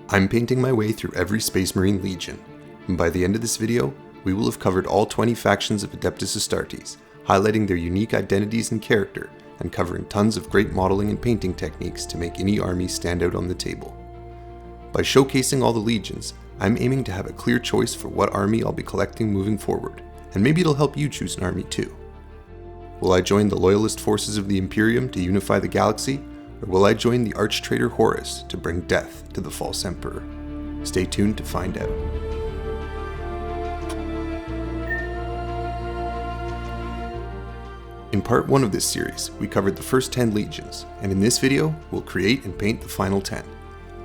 I'm painting my way through every Space Marine Legion, and by the end of this video, we will have covered all 20 factions of Adeptus Astartes, highlighting their unique identities and character, and covering tons of great modeling and painting techniques to make any army stand out on the table. By showcasing all the legions, I'm aiming to have a clear choice for what army I'll be collecting moving forward, and maybe it'll help you choose an army too. Will I join the loyalist forces of the Imperium to unify the galaxy, or will I join the arch-traitor Horus to bring death to the false emperor? Stay tuned to find out. In part 1 of this series, we covered the first 10 legions, and in this video, we'll create and paint the final 10.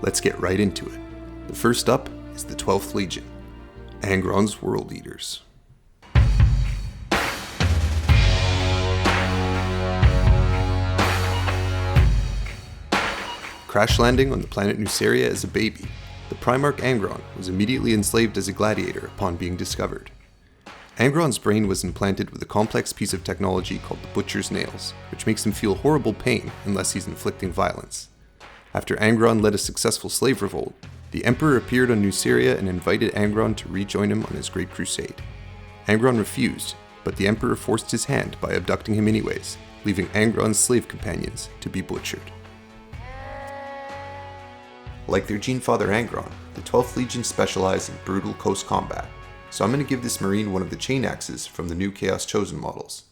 Let's get right into it. The first up is the 12th Legion, Angron's World Eaters. Crash landing on the planet Nuceria as a baby, the Primarch Angron was immediately enslaved as a gladiator upon being discovered. Angron's brain was implanted with a complex piece of technology called the Butcher's Nails, which makes him feel horrible pain unless he's inflicting violence. After Angron led a successful slave revolt, the Emperor appeared on Nuceria and invited Angron to rejoin him on his Great Crusade. Angron refused, but the Emperor forced his hand by abducting him anyways, leaving Angron's slave companions to be butchered. Like their Genefather Angron, the 12th Legion specialize in brutal close combat, so I'm going to give this Marine one of the chain axes from the new Chaos Chosen models.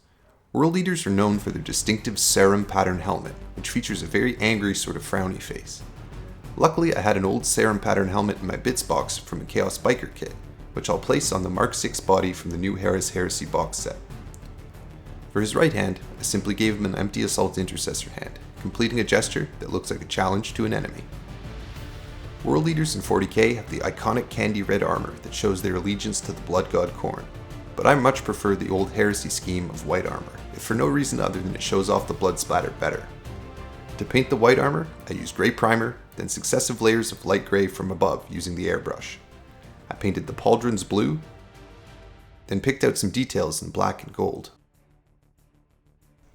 World Eaters are known for their distinctive Sarum pattern helmet, which features a very angry sort of frowny face. Luckily I had an old Sarum pattern helmet in my bits box from a Chaos Biker kit, which I'll place on the Mark VI body from the new Horus Heresy box set. For his right hand, I simply gave him an empty Assault Intercessor hand, completing a gesture that looks like a challenge to an enemy. World Eaters in 40k have the iconic candy red armor that shows their allegiance to the blood god Khorne, but I much prefer the old Heresy scheme of white armor, if for no reason other than it shows off the blood splatter better. To paint the white armor, I used grey primer, then successive layers of light grey from above using the airbrush. I painted the pauldrons blue, then picked out some details in black and gold.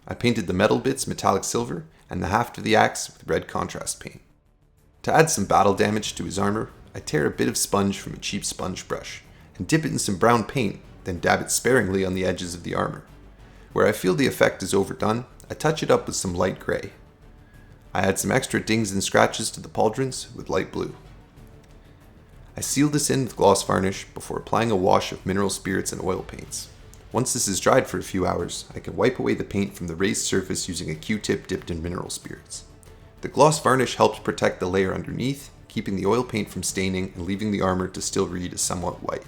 I painted the metal bits metallic silver and the haft of the axe with red contrast paint. To add some battle damage to his armor, I tear a bit of sponge from a cheap sponge brush, and dip it in some brown paint, then dab it sparingly on the edges of the armor. Where I feel the effect is overdone, I touch it up with some light grey. I add some extra dings and scratches to the pauldrons with light blue. I seal this in with gloss varnish before applying a wash of mineral spirits and oil paints. Once this is dried for a few hours, I can wipe away the paint from the raised surface using a Q-tip dipped in mineral spirits. The gloss varnish helps protect the layer underneath, keeping the oil paint from staining and leaving the armor to still read as somewhat white.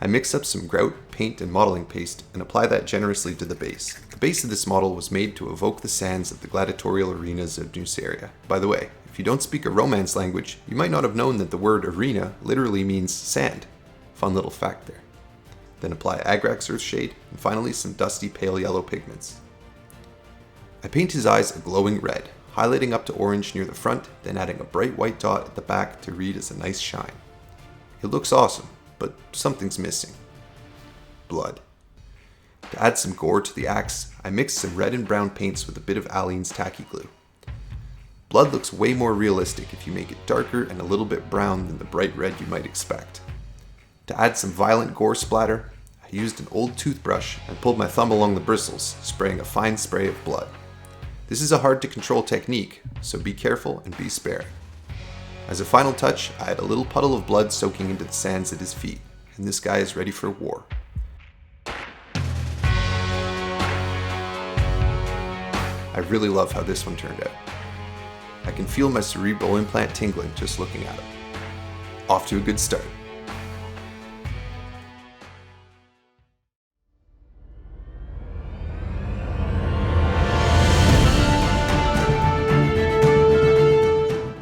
I mix up some grout, paint, and modeling paste and apply that generously to the base. The base of this model was made to evoke the sands of the gladiatorial arenas of Nuceria. By the way, if you don't speak a Romance language, you might not have known that the word arena literally means sand. Fun little fact there. Then apply Agrax Earthshade, and finally some dusty pale yellow pigments. I paint his eyes a glowing red, highlighting up to orange near the front, then adding a bright white dot at the back to read as a nice shine. It looks awesome, but something's missing. Blood. To add some gore to the axe, I mixed some red and brown paints with a bit of Aleene's tacky glue. Blood looks way more realistic if you make it darker and a little bit brown than the bright red you might expect. To add some violent gore splatter, I used an old toothbrush and pulled my thumb along the bristles, spraying a fine spray of blood. This is a hard to control technique, so be careful and be sparing. As a final touch, I add a little puddle of blood soaking into the sands at his feet, and this guy is ready for war. I really love how this one turned out. I can feel my cerebral implant tingling just looking at him. Off to a good start.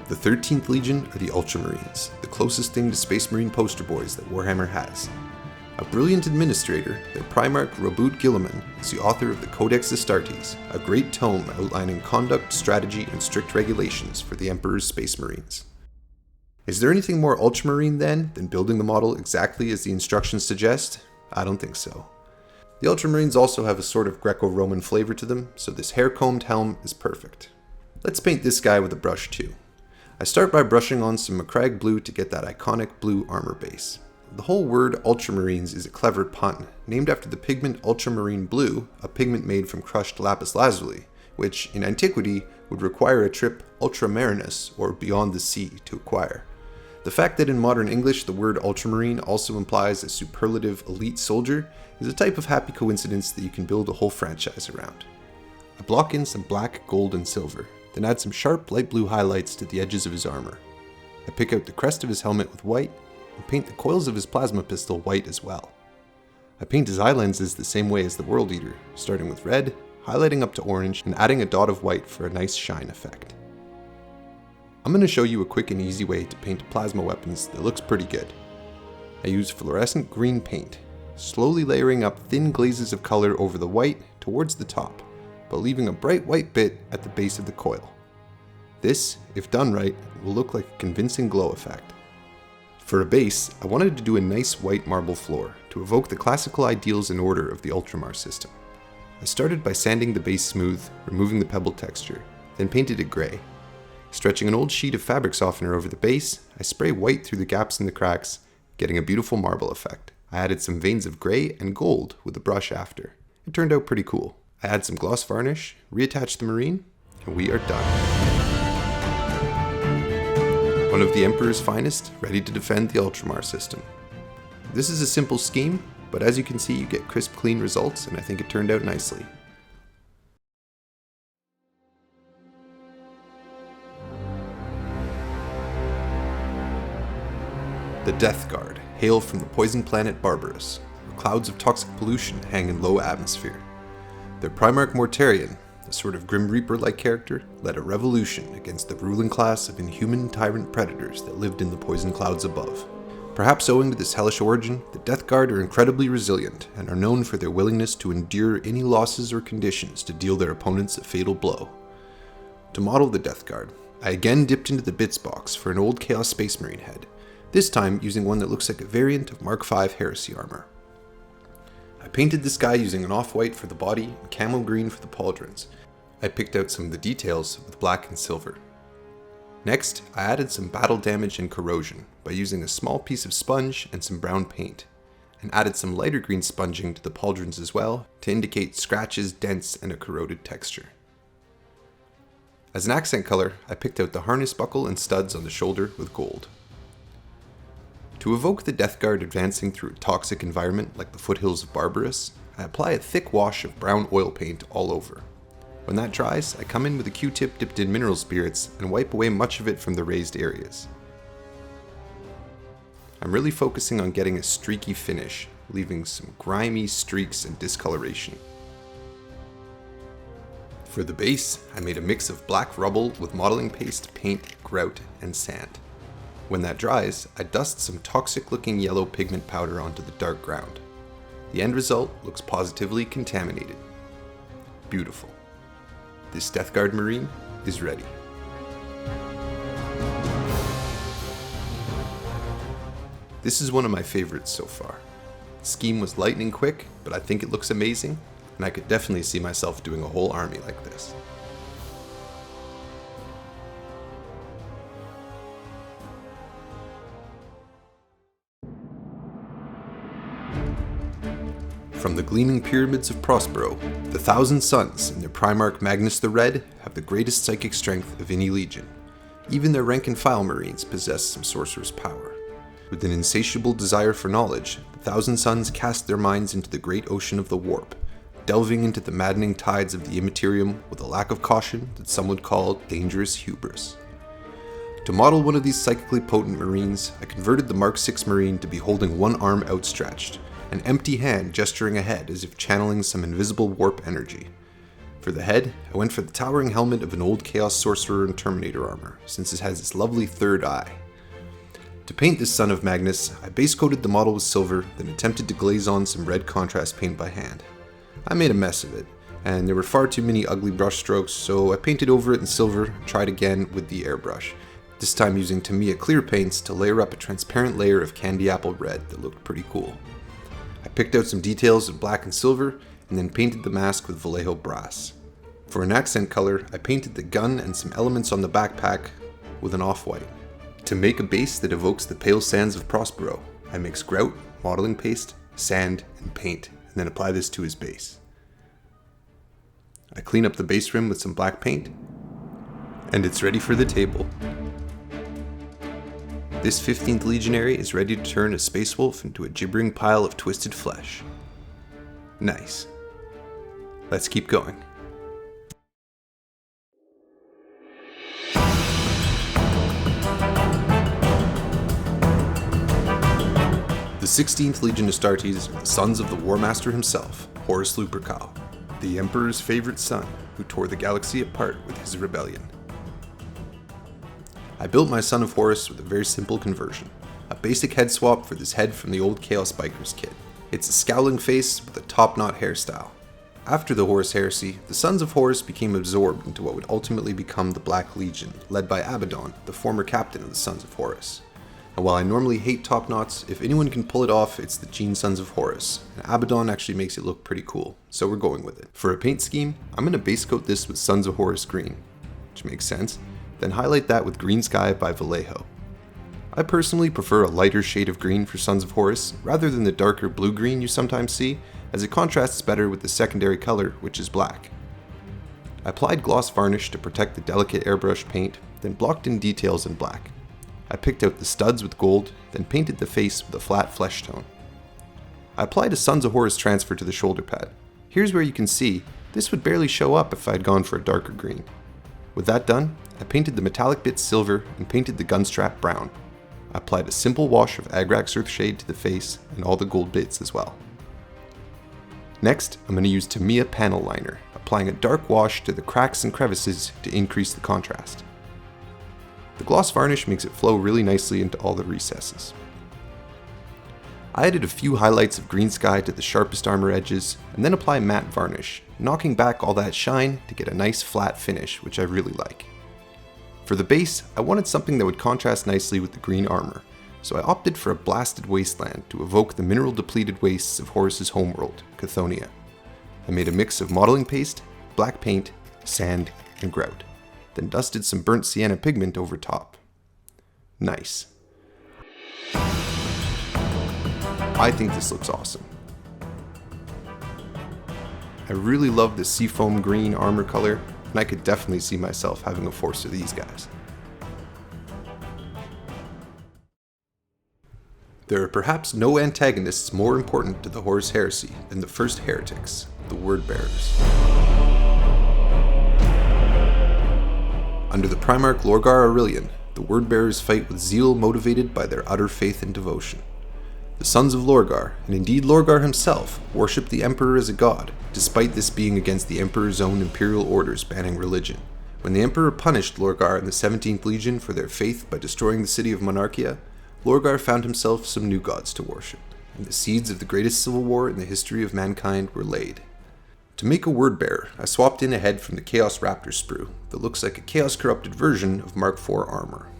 The 13th Legion are the Ultramarines, the closest thing to Space Marine poster boys that Warhammer has. A brilliant administrator, their Primarch Roboute Guilliman is the author of the Codex Astartes, a great tome outlining conduct, strategy, and strict regulations for the Emperor's Space Marines. Is there anything more Ultramarine then than building the model exactly as the instructions suggest? I don't think so. The Ultramarines also have a sort of Greco-Roman flavor to them, so this hair-combed helm is perfect. Let's paint this guy with a brush too. I start by brushing on some Macragge blue to get that iconic blue armor base. The whole word Ultramarines is a clever pun, named after the pigment ultramarine blue, a pigment made from crushed lapis lazuli, which, in antiquity, would require a trip ultramarinus, or beyond the sea, to acquire. The fact that in modern English the word ultramarine also implies a superlative elite soldier is a type of happy coincidence that you can build a whole franchise around. I block in some black, gold, and silver, then add some sharp light blue highlights to the edges of his armor. I pick out the crest of his helmet with white, and paint the coils of his plasma pistol white as well. I paint his eye lenses the same way as the World Eater, starting with red, highlighting up to orange, and adding a dot of white for a nice shine effect. I'm going to show you a quick and easy way to paint plasma weapons that looks pretty good. I use fluorescent green paint, slowly layering up thin glazes of color over the white towards the top, but leaving a bright white bit at the base of the coil. This, if done right, will look like a convincing glow effect. For a base, I wanted to do a nice white marble floor to evoke the classical ideals and order of the Ultramar system. I started by sanding the base smooth, removing the pebble texture, then painted it grey. Stretching an old sheet of fabric softener over the base, I spray white through the gaps and the cracks, getting a beautiful marble effect. I added some veins of grey and gold with a brush after. It turned out pretty cool. I add some gloss varnish, reattach the marine, and we are done. One of the Emperor's finest, ready to defend the Ultramar system. This is a simple scheme, but as you can see you get crisp, clean results, and I think it turned out nicely. The Death Guard hail from the poison planet Barbarous, where clouds of toxic pollution hang in low atmosphere. Their Primarch Mortarion, a sort of Grim Reaper-like character, led a revolution against the ruling class of inhuman tyrant predators that lived in the poison clouds above. Perhaps owing to this hellish origin, the Death Guard are incredibly resilient and are known for their willingness to endure any losses or conditions to deal their opponents a fatal blow. To model the Death Guard, I again dipped into the bits box for an old Chaos Space Marine head, this time using one that looks like a variant of Mark V Heresy armor. I painted this guy using an off-white for the body and camel green for the pauldrons. I picked out some of the details with black and silver. Next, I added some battle damage and corrosion by using a small piece of sponge and some brown paint, and added some lighter green sponging to the pauldrons as well to indicate scratches, dents, and a corroded texture. As an accent color, I picked out the harness buckle and studs on the shoulder with gold. To evoke the Death Guard advancing through a toxic environment like the foothills of Barbarous, I apply a thick wash of brown oil paint all over. When that dries, I come in with a Q-tip dipped in mineral spirits and wipe away much of it from the raised areas. I'm really focusing on getting a streaky finish, leaving some grimy streaks and discoloration. For the base, I made a mix of black rubble with modeling paste, paint, grout, and sand. When that dries, I dust some toxic looking yellow pigment powder onto the dark ground. The end result looks positively contaminated. Beautiful. This Death Guard Marine is ready. This is one of my favorites so far. The scheme was lightning quick, but I think it looks amazing, and I could definitely see myself doing a whole army like this. From the gleaming pyramids of Prospero, the Thousand Suns and their Primarch Magnus the Red have the greatest psychic strength of any legion. Even their rank-and-file marines possess some sorcerer's power. With an insatiable desire for knowledge, the Thousand Suns cast their minds into the great ocean of the warp, delving into the maddening tides of the immaterium with a lack of caution that some would call dangerous hubris. To model one of these psychically potent marines, I converted the Mark VI Marine to be holding one arm outstretched, an empty hand gesturing ahead as if channeling some invisible warp energy. For the head, I went for the towering helmet of an old Chaos Sorcerer in Terminator armor, since it has this lovely third eye. To paint this son of Magnus, I base coated the model with silver, then attempted to glaze on some red contrast paint by hand. I made a mess of it, and there were far too many ugly brush strokes, so I painted over it in silver and tried again with the airbrush, this time using Tamiya clear paints to layer up a transparent layer of candy apple red that looked pretty cool. I picked out some details in black and silver, and then painted the mask with Vallejo brass. For an accent color, I painted the gun and some elements on the backpack with an off-white. To make a base that evokes the pale sands of Prospero, I mix grout, modeling paste, sand, and paint, and then apply this to his base. I clean up the base rim with some black paint, and it's ready for the table. This 15th Legionary is ready to turn a Space Wolf into a gibbering pile of twisted flesh. Nice. Let's keep going. The 16th Legion Astartes are the sons of the War Master himself, Horus Lupercal, the Emperor's favorite son who tore the galaxy apart with his rebellion. I built my Son of Horus with a very simple conversion, a basic head swap for this head from the old Chaos Bikers kit. It's a scowling face with a top-knot hairstyle. After the Horus Heresy, the Sons of Horus became absorbed into what would ultimately become the Black Legion, led by Abaddon, the former captain of the Sons of Horus. And while I normally hate top knots, if anyone can pull it off, it's the Gene Sons of Horus, and Abaddon actually makes it look pretty cool, so we're going with it. For a paint scheme, I'm going to base coat this with Sons of Horus green, which makes sense, then highlight that with Green Sky by Vallejo. I personally prefer a lighter shade of green for Sons of Horus, rather than the darker blue-green you sometimes see, as it contrasts better with the secondary color, which is black. I applied gloss varnish to protect the delicate airbrush paint, then blocked in details in black. I picked out the studs with gold, then painted the face with a flat flesh tone. I applied a Sons of Horus transfer to the shoulder pad. Here's where you can see, this would barely show up if I had gone for a darker green. With that done, I painted the metallic bits silver and painted the gunstrap brown. I applied a simple wash of Agrax Earthshade to the face and all the gold bits as well. Next, I'm going to use Tamiya panel liner, applying a dark wash to the cracks and crevices to increase the contrast. The gloss varnish makes it flow really nicely into all the recesses. I added a few highlights of Green Sky to the sharpest armor edges, and then apply matte varnish, knocking back all that shine to get a nice flat finish, which I really like. For the base, I wanted something that would contrast nicely with the green armor, so I opted for a blasted wasteland to evoke the mineral-depleted wastes of Horus's homeworld, Chthoniya. I made a mix of modeling paste, black paint, sand, and grout, then dusted some burnt sienna pigment over top. Nice. I think this looks awesome. I really love the seafoam green armor color, and I could definitely see myself having a force of these guys. There are perhaps no antagonists more important to the Horus Heresy than the first heretics, the Word-Bearers. Under the Primarch Lorgar Aurelian, the Word-Bearers fight with zeal motivated by their utter faith and devotion. The Sons of Lorgar, and indeed Lorgar himself, worship the Emperor as a god, despite this being against the Emperor's own imperial orders banning religion. When the Emperor punished Lorgar and the 17th Legion for their faith by destroying the city of Monarchia, Lorgar found himself some new gods to worship, and the seeds of the greatest civil war in the history of mankind were laid. To make a Word-Bearer, I swapped in a head from the Chaos Raptor sprue that looks like a Chaos-corrupted version of Mark IV armor.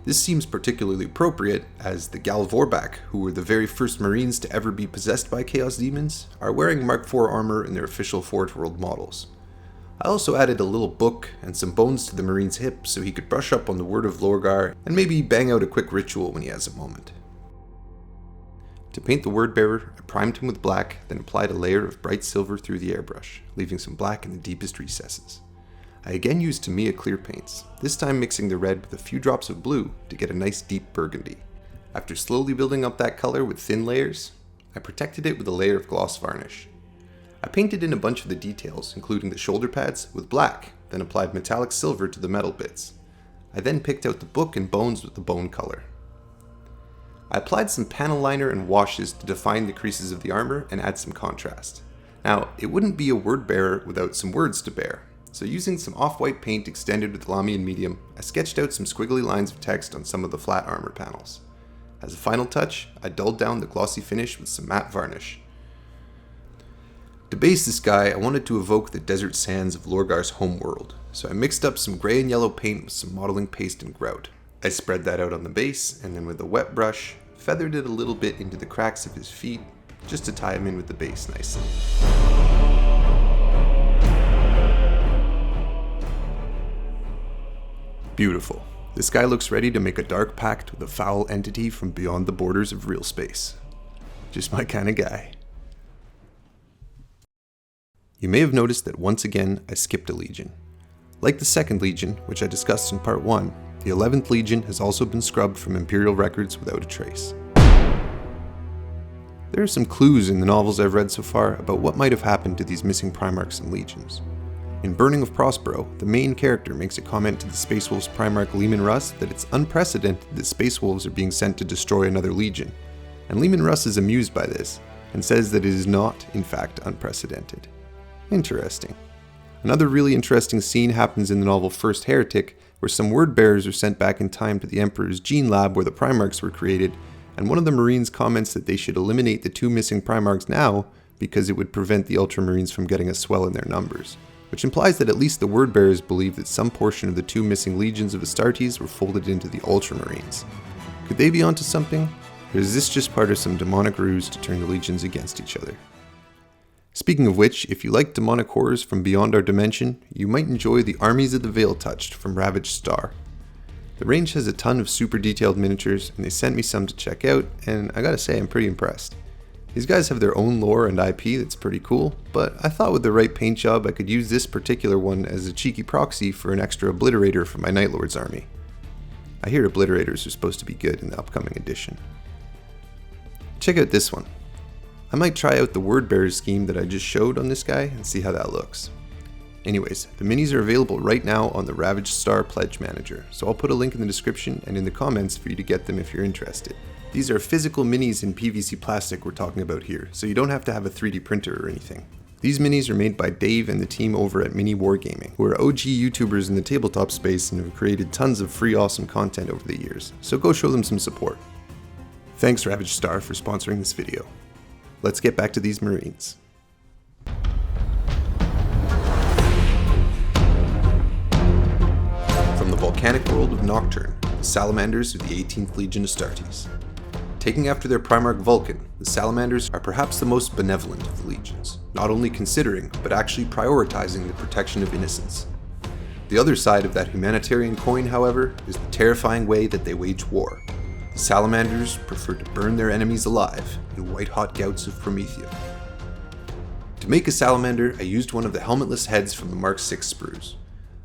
This seems particularly appropriate, as the Gal Vorbak, who were the very first Marines to ever be possessed by Chaos Demons, are wearing Mark IV armor in their official Forge World models. I also added a little book and some bones to the Marine's hip so he could brush up on the word of Lorgar and maybe bang out a quick ritual when he has a moment. To paint the Word-Bearer, I primed him with black, then applied a layer of bright silver through the airbrush, leaving some black in the deepest recesses. I again used Tamiya clear paints, this time mixing the red with a few drops of blue to get a nice deep burgundy. After slowly building up that color with thin layers, I protected it with a layer of gloss varnish. I painted in a bunch of the details, including the shoulder pads, with black, then applied metallic silver to the metal bits. I then picked out the book and bones with the bone color. I applied some panel liner and washes to define the creases of the armor and add some contrast. Now, it wouldn't be a Word-Bearer without some words to bear, so using some off-white paint extended with Lamian medium, I sketched out some squiggly lines of text on some of the flat armor panels. As a final touch, I dulled down the glossy finish with some matte varnish. To base this guy, I wanted to evoke the desert sands of Lorgar's homeworld, so I mixed up some gray and yellow paint with some modeling paste and grout. I spread that out on the base, and then with a wet brush, feathered it a little bit into the cracks of his feet, just to tie him in with the base nicely. Beautiful. This guy looks ready to make a dark pact with a foul entity from beyond the borders of real space. Just my kind of guy. You may have noticed that once again I skipped a legion. Like the 2nd Legion, which I discussed in part 1, the 11th Legion has also been scrubbed from Imperial records without a trace. There are some clues in the novels I've read so far about what might have happened to these missing Primarchs and Legions. In Burning of Prospero, the main character makes a comment to the Space Wolves Primarch Leman Russ that it's unprecedented that Space Wolves are being sent to destroy another Legion, and Leman Russ is amused by this, and says that it is not, in fact, unprecedented. Interesting. Another really interesting scene happens in the novel First Heretic, where some word bearers are sent back in time to the Emperor's gene lab where the Primarchs were created, and one of the Marines comments that they should eliminate the 2 missing Primarchs now because it would prevent the Ultramarines from getting a swell in their numbers, which implies that at least the word bearers believe that some portion of the 2 missing legions of Astartes were folded into the Ultramarines. Could they be onto something, or is this just part of some demonic ruse to turn the legions against each other? Speaking of which, if you like demonic horrors from beyond our dimension, you might enjoy the Armies of the Veil Touched from Ravaged Star. The range has a ton of super detailed miniatures, and they sent me some to check out, and I gotta say I'm pretty impressed. These guys have their own lore and IP that's pretty cool, but I thought with the right paint job I could use this particular one as a cheeky proxy for an extra obliterator for my Night Lord's army. I hear obliterators are supposed to be good in the upcoming edition. Check out this one. I might try out the word bearer scheme that I just showed on this guy and see how that looks. Anyways, the minis are available right now on the Ravaged Star Pledge Manager, so I'll put a link in the description and in the comments for you to get them if you're interested. These are physical minis in PVC plastic we're talking about here, so you don't have to have a 3D printer or anything. These minis are made by Dave and the team over at Mini Wargaming, who are OG YouTubers in the tabletop space and have created tons of free awesome content over the years, so go show them some support. Thanks Ravaged Star for sponsoring this video. Let's get back to these Marines. From the volcanic world of Nocturne, the Salamanders of the 18th Legion Astartes. Taking after their Primarch Vulcan, the Salamanders are perhaps the most benevolent of the legions, not only considering, but actually prioritizing the protection of innocents. The other side of that humanitarian coin, however, is the terrifying way that they wage war. The Salamanders prefer to burn their enemies alive in white-hot gouts of Prometheum. To make a Salamander, I used one of the helmetless heads from the Mark VI sprues.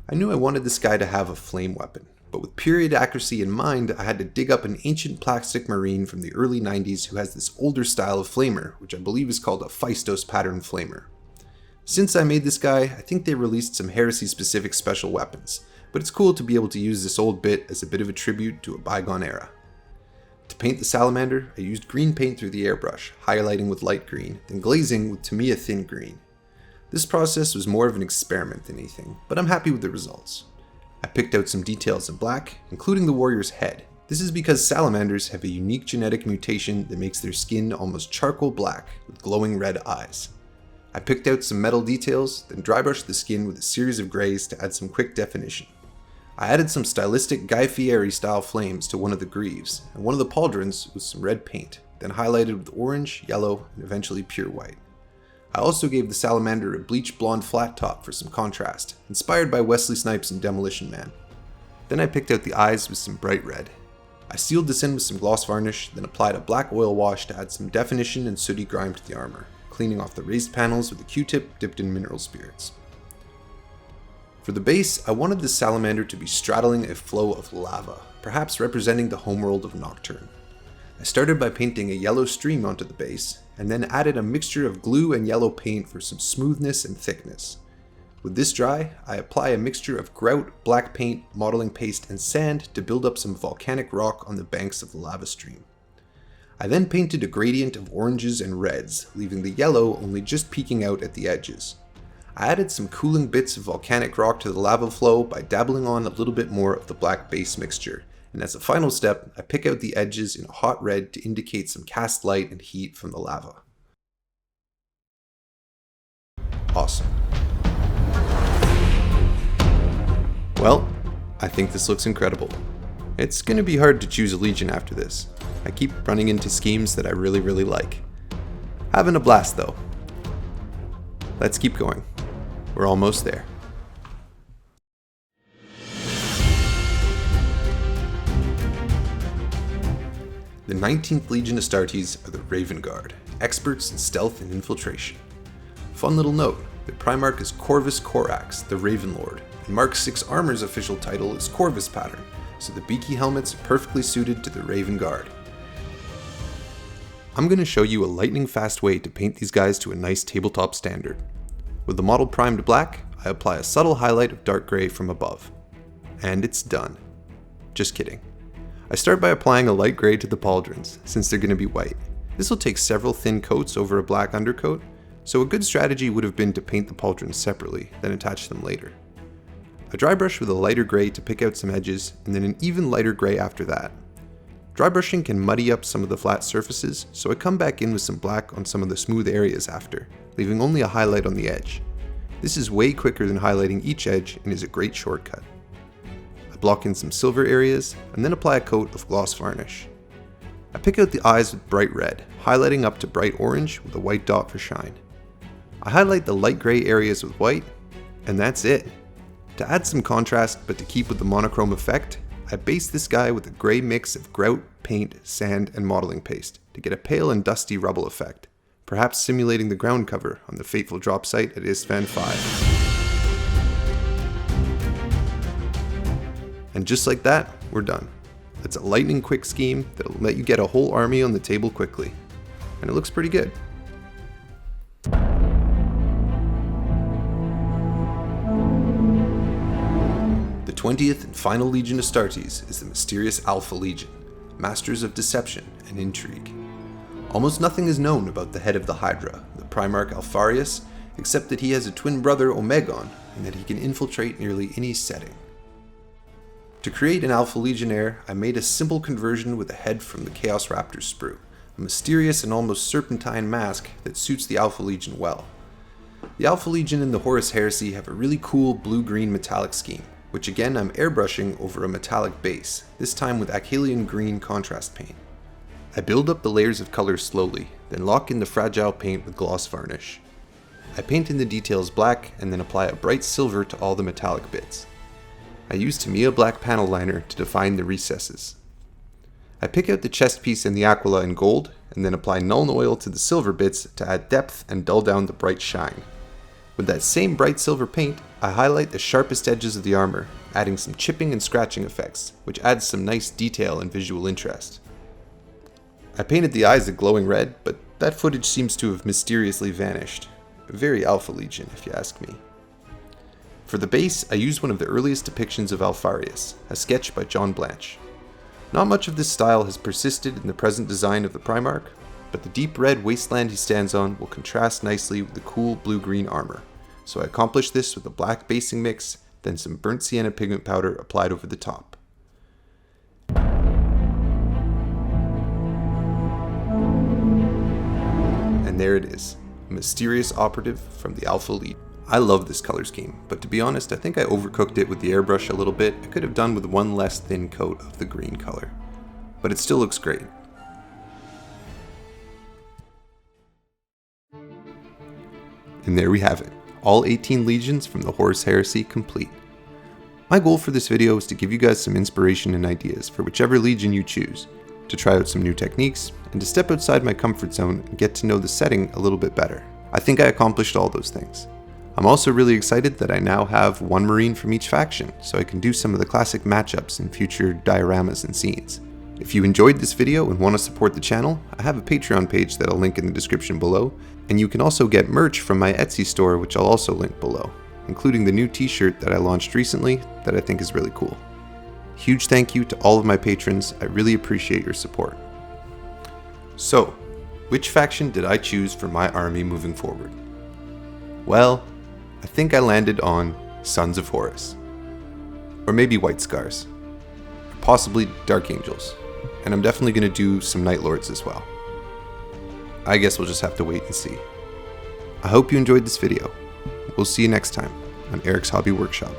I knew I wanted this guy to have a flame weapon, but with period accuracy in mind, I had to dig up an ancient plastic marine from the early 90s who has this older style of flamer, which I believe is called a Phaistos pattern flamer. Since I made this guy, I think they released some Heresy-specific special weapons, but it's cool to be able to use this old bit as a bit of a tribute to a bygone era. To paint the Salamander, I used green paint through the airbrush, highlighting with light green, then glazing with Tamiya thin green. This process was more of an experiment than anything, but I'm happy with the results. I picked out some details in black, including the warrior's head. This is because Salamanders have a unique genetic mutation that makes their skin almost charcoal black with glowing red eyes. I picked out some metal details, then dry brushed the skin with a series of grays to add some quick definition. I added some stylistic Guy Fieri style flames to one of the greaves, and one of the pauldrons with some red paint, then highlighted with orange, yellow, and eventually pure white. I also gave the Salamander a bleach blonde flat top for some contrast, inspired by Wesley Snipes in Demolition Man. Then I picked out the eyes with some bright red. I sealed this in with some gloss varnish, then applied a black oil wash to add some definition and sooty grime to the armor, cleaning off the raised panels with a Q-tip dipped in mineral spirits. For the base, I wanted the Salamander to be straddling a flow of lava, perhaps representing the homeworld of Nocturne. I started by painting a yellow stream onto the base, and then added a mixture of glue and yellow paint for some smoothness and thickness. With this dry, I apply a mixture of grout, black paint, modeling paste, and sand to build up some volcanic rock on the banks of the lava stream. I then painted a gradient of oranges and reds, leaving the yellow only just peeking out at the edges. I added some cooling bits of volcanic rock to the lava flow by dabbling on a little bit more of the black base mixture, and as a final step, I pick out the edges in a hot red to indicate some cast light and heat from the lava. Awesome. Well, I think this looks incredible. It's gonna be hard to choose a legion after this. I keep running into schemes that I really like. Having a blast though. Let's keep going. We're almost there. The 19th Legion Astartes are the Raven Guard, experts in stealth and infiltration. Fun little note, their Primarch is Corvus Corax, the Raven Lord, and Mark VI Armor's official title is Corvus Pattern, so the beaky helmets are perfectly suited to the Raven Guard. I'm going to show you a lightning fast way to paint these guys to a nice tabletop standard. With the model primed black, I apply a subtle highlight of dark gray from above. And it's done. Just kidding. I start by applying a light gray to the pauldrons, since they're going to be white. This will take several thin coats over a black undercoat, so a good strategy would have been to paint the pauldrons separately, then attach them later. I dry brush with a lighter gray to pick out some edges, and then an even lighter gray after that. Dry brushing can muddy up some of the flat surfaces, so I come back in with some black on some of the smooth areas after, leaving only a highlight on the edge. This is way quicker than highlighting each edge and is a great shortcut. Block in some silver areas, and then apply a coat of gloss varnish. I pick out the eyes with bright red, highlighting up to bright orange with a white dot for shine. I highlight the light gray areas with white, and that's it. To add some contrast, but to keep with the monochrome effect, I base this guy with a gray mix of grout, paint, sand, and modeling paste to get a pale and dusty rubble effect, perhaps simulating the ground cover on the fateful drop site at Isstvan 5. And just like that, we're done. It's a lightning quick scheme that'll let you get a whole army on the table quickly. And it looks pretty good. The 20th and final Legion Astartes is the mysterious Alpha Legion, masters of deception and intrigue. Almost nothing is known about the head of the Hydra, the Primarch Alfarius, except that he has a twin brother Omegon, and that he can infiltrate nearly any setting. To create an Alpha Legionnaire, I made a simple conversion with a head from the Chaos Raptor sprue, a mysterious and almost serpentine mask that suits the Alpha Legion well. The Alpha Legion and the Horus Heresy have a really cool blue-green metallic scheme, which again I'm airbrushing over a metallic base, this time with Achillean green contrast paint. I build up the layers of color slowly, then lock in the fragile paint with gloss varnish. I paint in the details black and then apply a bright silver to all the metallic bits. I use Tamiya black panel liner to define the recesses. I pick out the chest piece and the aquila in gold, and then apply Nuln Oil to the silver bits to add depth and dull down the bright shine. With that same bright silver paint, I highlight the sharpest edges of the armor, adding some chipping and scratching effects, which adds some nice detail and visual interest. I painted the eyes a glowing red, but that footage seems to have mysteriously vanished. Very Alpha Legion, if you ask me. For the base, I used one of the earliest depictions of Alfarius, a sketch by John Blanche. Not much of this style has persisted in the present design of the Primarch, but the deep red wasteland he stands on will contrast nicely with the cool blue-green armor, so I accomplished this with a black basing mix, then some burnt sienna pigment powder applied over the top. And there it is, a mysterious operative from the Alpha Legion. I love this color scheme, but to be honest, I think I overcooked it with the airbrush a little bit. I could have done with one less thin coat of the green color, but it still looks great. And there we have it, all 18 legions from the Horus Heresy complete. My goal for this video is to give you guys some inspiration and ideas for whichever legion you choose, to try out some new techniques, and to step outside my comfort zone and get to know the setting a little bit better. I think I accomplished all those things. I'm also really excited that I now have one Marine from each faction, so I can do some of the classic matchups in future dioramas and scenes. If you enjoyed this video and want to support the channel, I have a Patreon page that I'll link in the description below, and you can also get merch from my Etsy store, which I'll also link below, including the new t-shirt that I launched recently that I think is really cool. Huge thank you to all of my patrons, I really appreciate your support. So, which faction did I choose for my army moving forward? Well, I think I landed on Sons of Horus. Or maybe White Scars. Or possibly Dark Angels. And I'm definitely going to do some Night Lords as well. I guess we'll just have to wait and see. I hope you enjoyed this video. We'll see you next time on Eric's Hobby Workshop.